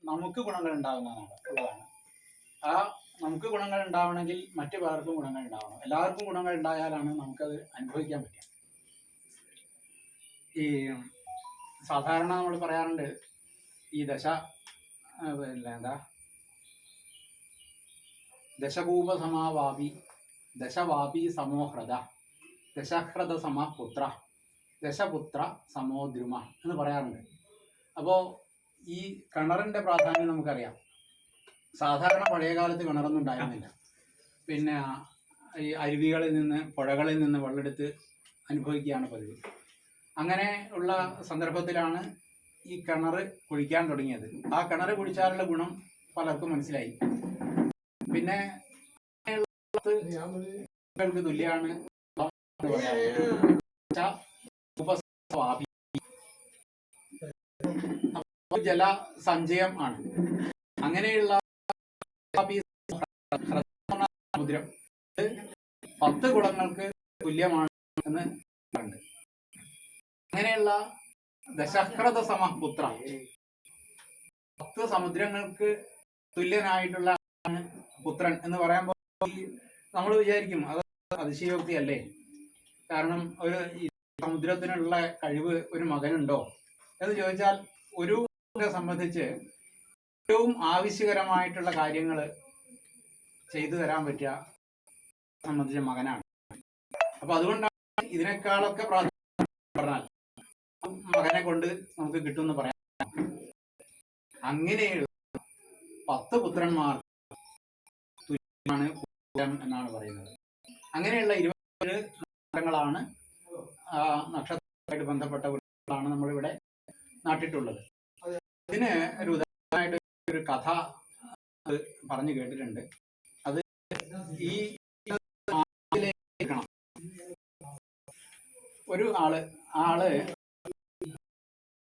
നമുക്ക് ഗുണങ്ങൾ ഉള്ളതാണ്. ആ നമുക്ക് ഗുണങ്ങൾ ഉണ്ടാവണമെങ്കിൽ മറ്റു പലർക്കും ഗുണങ്ങൾ ഉണ്ടാവണം. എല്ലാവർക്കും ഗുണങ്ങൾ ഉണ്ടായാലാണ് നമുക്കത് അനുഭവിക്കാൻ പറ്റുക. ഈ സാധാരണ നമ്മൾ പറയാറുണ്ട്, ഈ ദശകൂപസമാവാപി ദശവാപി സമോഹൃത ദശഹൃത സമപുത്ര ദശപുത്ര സമോദ്രുമ എന്ന് പറയാറുണ്ട്. അപ്പോൾ ഈ കിണറിൻ്റെ പ്രാധാന്യം നമുക്കറിയാം. സാധാരണ പഴയകാലത്ത് കിണറൊന്നും ഉണ്ടായിരുന്നില്ല. പിന്നെ ഈ അരുവികളിൽ നിന്ന്, പുഴകളിൽ നിന്ന് വെള്ളമെടുത്ത് അനുഭവിക്കുകയാണ് പതിവ്. അങ്ങനെ ഉള്ള സന്ദർഭത്തിലാണ് ഈ കിണർ കുഴിക്കാൻ തുടങ്ങിയത്. ആ കിണർ കുഴിച്ചാലുള്ള ഗുണം പലർക്കും മനസ്സിലായി. പിന്നെ തുല്യാണ് ജലസഞ്ചയം ആണ്. അങ്ങനെയുള്ള സമുദ്രം 10 കുളങ്ങൾക്ക് തുല്യമാണ് എന്ന് പറയുന്നുണ്ട്. അങ്ങനെയുള്ള ദശഹൃത സമപുത്ര 10 സമുദ്രങ്ങൾക്ക് തുല്യനായിട്ടുള്ള പുത്രൻ എന്ന് പറയുമ്പോൾ നമ്മൾ വിചാരിക്കും അത് അതിശയോക്തി അല്ലേ? കാരണം ഒരു സമുദ്രത്തിനുള്ള കഴിവ് ഒരു മകനുണ്ടോ എന്ന് ചോദിച്ചാൽ, ഒരു സംബന്ധിച്ച് ഏറ്റവും ആവശ്യകരമായിട്ടുള്ള കാര്യങ്ങൾ ചെയ്തു തരാൻ പറ്റുക സംബന്ധിച്ച മകനാണ്. അപ്പൊ അതുകൊണ്ടാണ് ഇതിനേക്കാളൊക്കെ പ്രാധാന്യം പറഞ്ഞാൽ മകനെ കൊണ്ട് നമുക്ക് കിട്ടുമെന്ന് പറയാം. അങ്ങനെയുള്ള 10 പുത്രന്മാർ തുല്യമാണ് എന്നാണ് പറയുന്നത്. അങ്ങനെയുള്ള 27 നക്ഷത്രങ്ങളാണ് നക്ഷത്രമായിട്ട് ബന്ധപ്പെട്ട വീടുകളാണ് നമ്മളിവിടെ നാട്ടിട്ടുള്ളത്. ഇതിന് ഒരു ഉദാഹരണമായിട്ട് ഒരു കഥ പറഞ്ഞു കേട്ടിട്ടുണ്ട്. അത് ഈ ഒരു ആള്